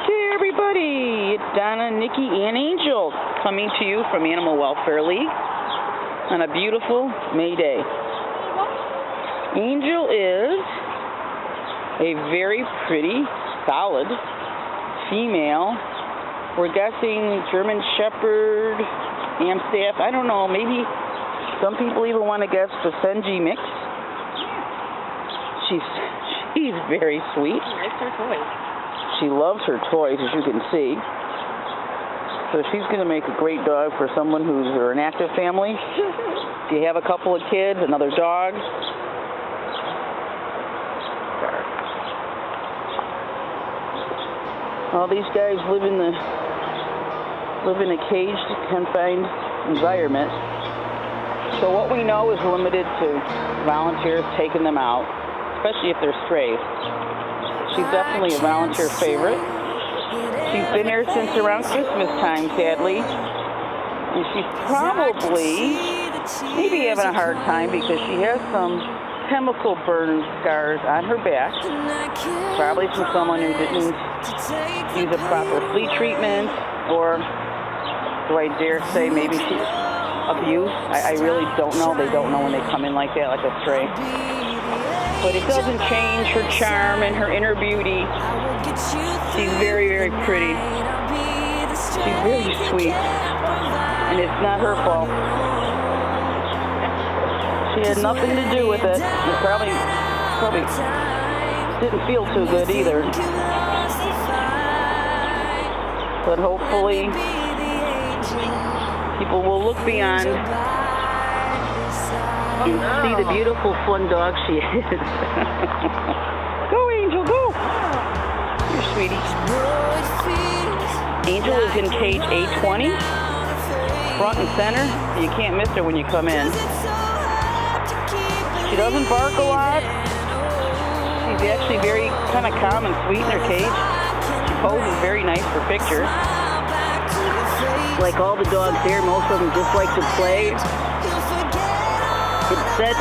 Hey everybody, it's Donna, Nikki, and Angel coming to you from Animal Welfare League on a beautiful May day. Angel is a very pretty, solid female. We're guessing German Shepherd, Amstaff, I don't know, maybe some people even want to guess Basenji mix. She's very sweet. She likes her toys. She loves her toys, as you can see. So she's going to make a great dog for someone who's an active family. If you have a couple of kids, another dog. All these guys live in a caged, confined environment. So what we know is limited to volunteers taking them out, especially if they're strays. She's definitely a volunteer favorite. She's been here since around Christmas time, sadly. And she's probably maybe having a hard time because she has some chemical burn scars on her back. Probably from someone who didn't use a proper flea treatment, or do I dare say maybe she's abused? I really don't know. They don't know when they come in like that, like a stray. But it doesn't change her charm and her inner beauty. She's very, very pretty. She's very sweet. And it's not her fault. She had nothing to do with it. It probably didn't feel too good either. But hopefully people will look beyond and see the beautiful, fun dog she is. Go, Angel, go! Here, sweetie. Angel is in cage A20, front and center. You can't miss her when you come in. She doesn't bark a lot. She's actually very kind of calm and sweet in her cage. She poses very nice for pictures. Like all the dogs here, most of them just like to play. It said,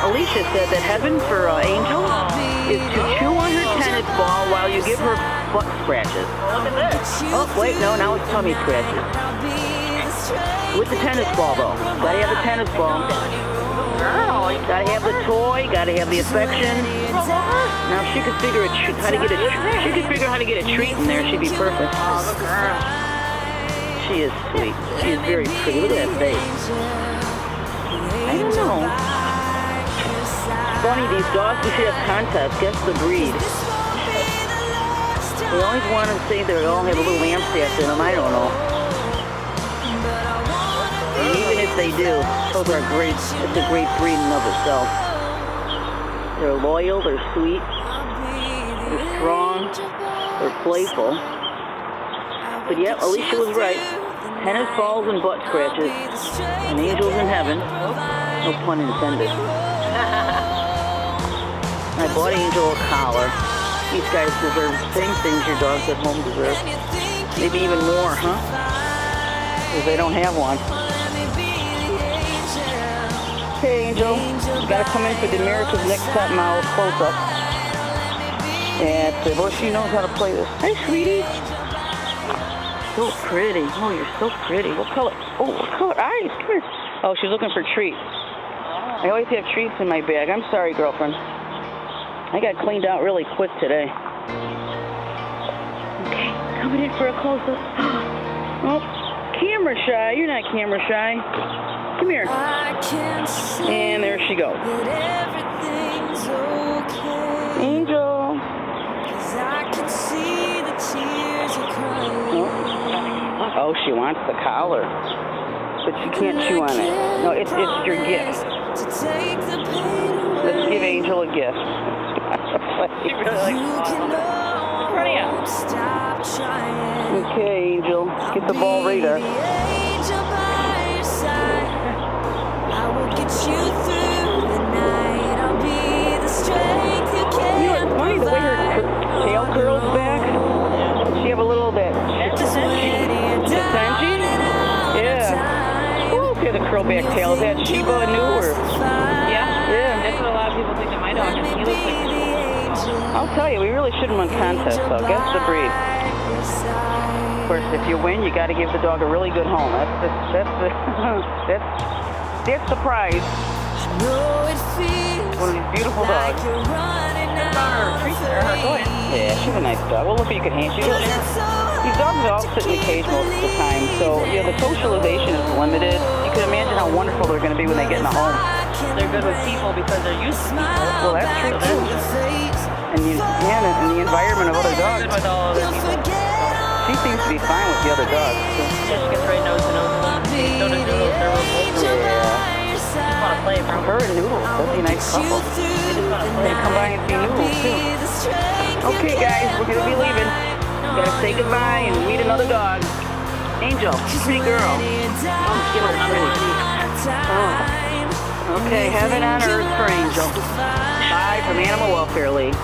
Alicia said that heaven for Angel is to chew on her tennis ball while you give her butt scratches. Look at this. Oh, wait, no, now it's tummy scratches. With the tennis ball, though. Gotta have the tennis ball. Gotta have the toy, gotta have the affection. Now, if she could figure how to get a treat in there, she'd be perfect. Oh, the girl. She is sweet. She is very pretty. Look at that face. I don't know. It's funny, these dogs, we should have contests. Guess the breed. They always want to say they all have a little Amstaff in them. I don't know. And even if they do, those are great. It's a great breed in and of itself. They're loyal. They're sweet. They're strong. They're playful. But yeah, Alicia was right. Tennis balls and butt scratches. And angels in heaven. No pun intended. I bought Angel a collar. These guys deserve the same things your dogs at home deserve. Maybe even more, huh? Because they don't have one. Okay, Angel. You gotta come in for the America's Next Top Model close-up. And she knows how to play this. Hey, sweetie. So pretty. Oh, you're so pretty. What color? Oh, what color eyes? Come here. Oh, she's looking for treats. I always have treats in my bag. I'm sorry, girlfriend. I got cleaned out really quick today. Okay, coming in for a close-up. Oh, camera shy. You're not camera shy. Come here. And there she goes. Angel. Oh, she wants the collar, but she can't chew on it. No, it's your gift. Let's give Angel a gift. She really likes it. Running out. Okay, Angel, get the ball right there. You know, it's funny the way her tail curls back. She have a little bit. Basenji? Yeah. Ooh, look at the curl back tail. Is that Shiba Inu or? Yeah? Yeah. That's what a lot of people think of my dog. He looks like I'll tell you, we really shouldn't run contests, though. Guess the breed. Of course, if you win, you got to give the dog a really good home. That's the prize. One of these beautiful dogs. Yeah, she's a nice dog. Well, look, you can hand. These dogs all sit in the cage most of the time, so yeah, the socialization is limited. You can imagine how wonderful they're going to be when they get in a home. They're good with people because they're used to people. Well, that's true too. And the environment of other dogs. Good with all other people. She seems to be fine with the other dogs. Yeah, she gets right nose to nose with them. So does Noodles. They're real close. Yeah. They just want to play, bro. Her and Noodles, that'd be a nice couple. They just want to play. They come by and see Noodles too. Okay, guys, we're gonna be leaving. Gotta say goodbye and meet another dog. Angel, pretty girl. Oh, give her pretty. Oh. Okay, heaven on earth for Angel. Bye from Animal Welfare League.